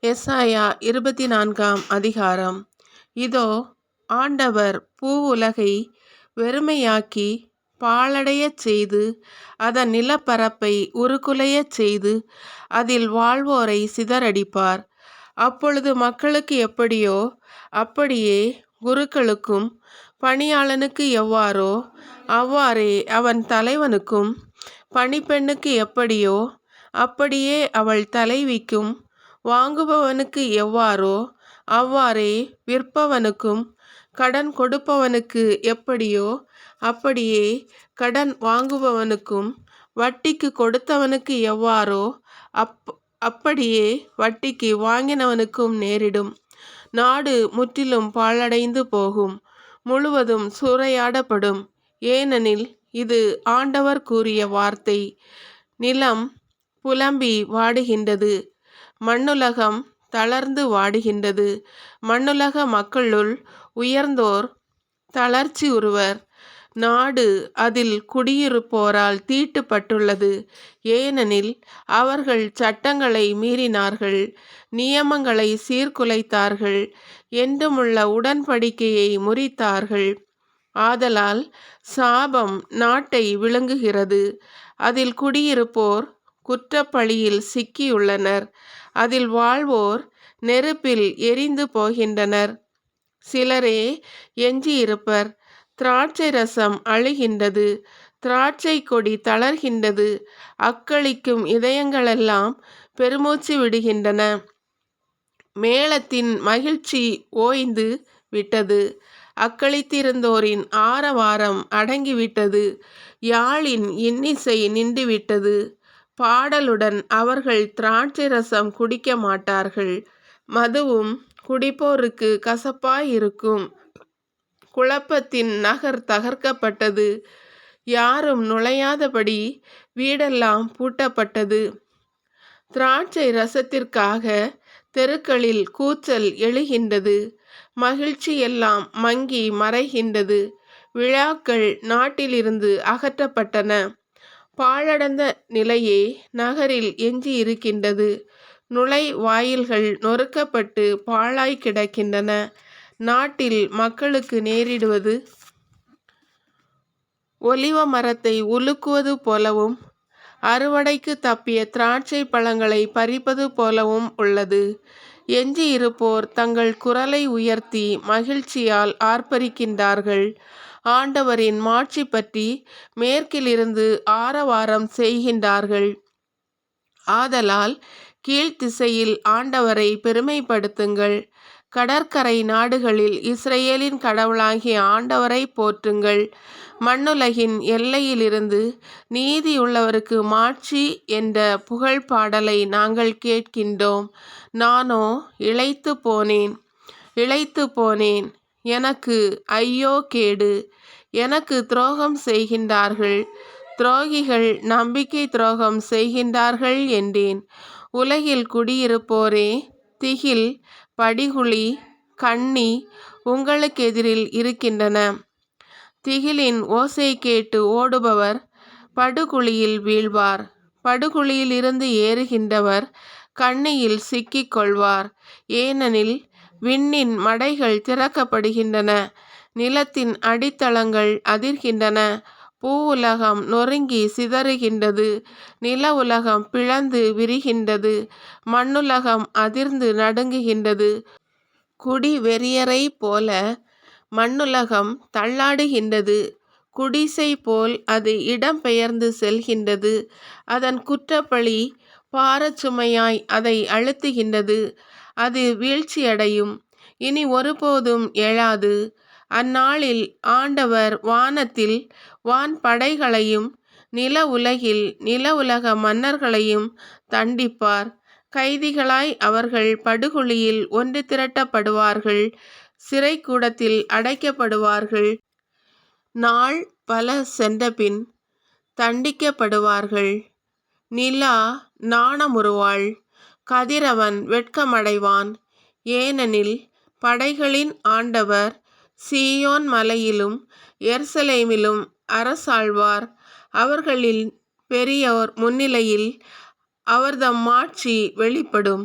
எசாயா 24ஆம் அதிகாரம். இதோ, ஆண்டவர் பூவுலகை வெறுமையாக்கி பாழடையச் செய்து, அதன் நிலப்பரப்பை உருக்குலையச் செய்து, அதில் வாழ்வோரை சிதறடிப்பார். அப்பொழுது மக்களுக்கு எப்படியோ அப்படியே, குருக்களுக்கும் பணியாளனுக்கு எவ்வாறோ அவ்வாறே, அவன் தலைவனுக்கும் பணிப்பெண்ணுக்கு எப்படியோ அப்படியே அவள் தலைவிக்கும், வாங்குபவனுக்கு எவ்வாறோ அவ்வாறே விற்பவனுக்கும், கடன் கொடுப்பவனுக்கு எப்படியோ அப்படியே கடன் வாங்குபவனுக்கும், வட்டிக்கு கொடுத்தவனுக்கு எவ்வாறோ அப்படியே வட்டிக்கு வாங்கினவனுக்கும் நேரிடும். நாடு முற்றிலும் பாழடைந்து போகும், முழுவதும் சூறையாடப்படும். ஏனெனில் இது ஆண்டவர் கூறிய வார்த்தை. நிலம் புலம்பி வாடுகின்றது, மண்ணுலகம் தளர்ந்து வாடுகின்றது. மண்ணுலக மக்களுள் உயர்ந்தோர் தளர்ச்சி உறுவர். நாடு அதில் குடியிருப்போரால் தீட்டுப்பட்டுள்ளது. ஏனெனில் அவர்கள் சட்டங்களை மீறினார்கள், நியமங்களை சீர்குலைத்தார்கள், என்றுமுள்ள உடன்படிக்கையை முறித்தார்கள். ஆதலால் சாபம் நாட்டை விழுங்குகிறது. அதில் குடியிருப்போர் குற்றப்பழியில் சிக்கியுள்ளனர். அதில் வாழ்வோர் நெருப்பில் எரிந்து போகின்றனர். சிலரே எஞ்சியிருப்பர். திராட்சை ரசம் அழுகின்றது, திராட்சை கொடி தளர்கின்றது. அக்களிக்கும் இதயங்களெல்லாம் பெருமூச்சு விடுகின்றன. மேளத்தின் மகிழ்ச்சி ஓய்ந்து விட்டது, அக்களித்திருந்தோரின் ஆரவாரம் அடங்கிவிட்டது. யாழின் இன்னிசை நின்றுவிட்டது. பாடலுடன் அவர்கள் திராட்சை ரசம் குடிக்க மாட்டார்கள். மதுவும் குடிப்போருக்கு கசப்பாயிருக்கும். குழப்பத்தின் நகர் தகர்க்கப்பட்டது, யாரும் நுழையாதபடி வீடெல்லாம் பூட்டப்பட்டது. திராட்சை ரசத்திற்காக தெருக்களில் கூச்சல் எழுகின்றது. மகிழ்ச்சி எல்லாம் மங்கி மறைகின்றது. விழாக்கள் நாட்டிலிருந்து அகற்றப்பட்டன. பாழடைந்த நிலையே நகரில் எஞ்சி இருக்கின்றது. நுழை வாயில்கள் நொறுக்கப்பட்டு பாழாய் கிடக்கின்றன. நாட்டில் மக்களுக்கு நேரிடுவது ஒலிவ மரத்தை உலுக்குவது போலவும், அறுவடைக்கு தப்பிய திராட்சை பழங்களை பறிப்பது போலவும் உள்ளது. எஞ்சியிருப்போர் தங்கள் குரலை உயர்த்தி மகிழ்ச்சியால் ஆர்ப்பரிக்கின்றார்கள். ஆண்டவரின் மாட்சி பற்றி மேற்கிலிருந்து ஆரவாரம் செய்கின்றார்கள். ஆதலால் கீழ்த்திசையில் ஆண்டவரை பெருமைப்படுத்துங்கள். கடற்கரை நாடுகளில் இஸ்ரவேலின் கடவுளாகிய ஆண்டவரை போற்றுங்கள். மண்ணுலகின் எல்லையிலிருந்து நீதியுள்ளவருக்கு மாட்சி என்ற புகழ் பாடலை நாங்கள் கேட்கின்றோம். நானோ இளைத்து போனேன், எனக்கு ஐயோ கேடு. எனக்கு துரோகம் செய்கின்றார்கள், துரோகிகள் நம்பிக்கை துரோகம் செய்கின்றார்கள் என்றேன். உலகில் குடியிருப்போரே, திகில், படுகுழி, கண்ணி உங்களுக்கெதிரில் இருக்கின்றன. திகிலின் ஓசை கேட்டு ஓடுபவர் படுகுழியில் வீழ்வார். படுகுழியில் இருந்து ஏறுகின்றவர் கண்ணியில் சிக்கிக் கொள்வார். ஏனெனில் விண்ணின் மடைகள் திறக்கப்படுகின்றன, நிலத்தின் அடித்தளங்கள் அதிர்கின்றன. பூவுலகம் நொறுங்கி சிதறுகின்றது, நில உலகம் பிளந்து விரிகின்றது, மண்ணுலகம் அதிர்ந்து நடுங்குகின்றது. குடி வெறியரை போல மண்ணுலகம் தள்ளாடுகின்றது. குடிசை போல் அது இடம் பெயர்ந்து செல்கின்றது. அதன் குற்றப்பழி பாரச்சுமையாய் அதை அழுத்துகின்றது. அது வீழ்ச்சியடையும், இனி ஒருபோதும் எழாது. அந்நாளில் ஆண்டவர் வானத்தில் வான்படைகளையும் நில உலகில் நில உலக மன்னர்களையும் தண்டிப்பார். கைதிகளாய் அவர்கள் படுகுழியில் ஒன்று திரட்டப்படுவார்கள், சிறைக்கூடத்தில் அடைக்கப்படுவார்கள். நாள் பல சென்றபின் தண்டிக்கப்படுவார்கள். நிலா நாணமுறுவாள், கதிரவன் வெட்கமடைவான். ஏனெனில் படைகளின் ஆண்டவர் சீயோன் மலையிலும் எருசலேமிலும் அரசாள்வார். அவர்களில் பெரியோர் முன்னிலையில் அவர்தம் மாட்சி வெளிப்படும்.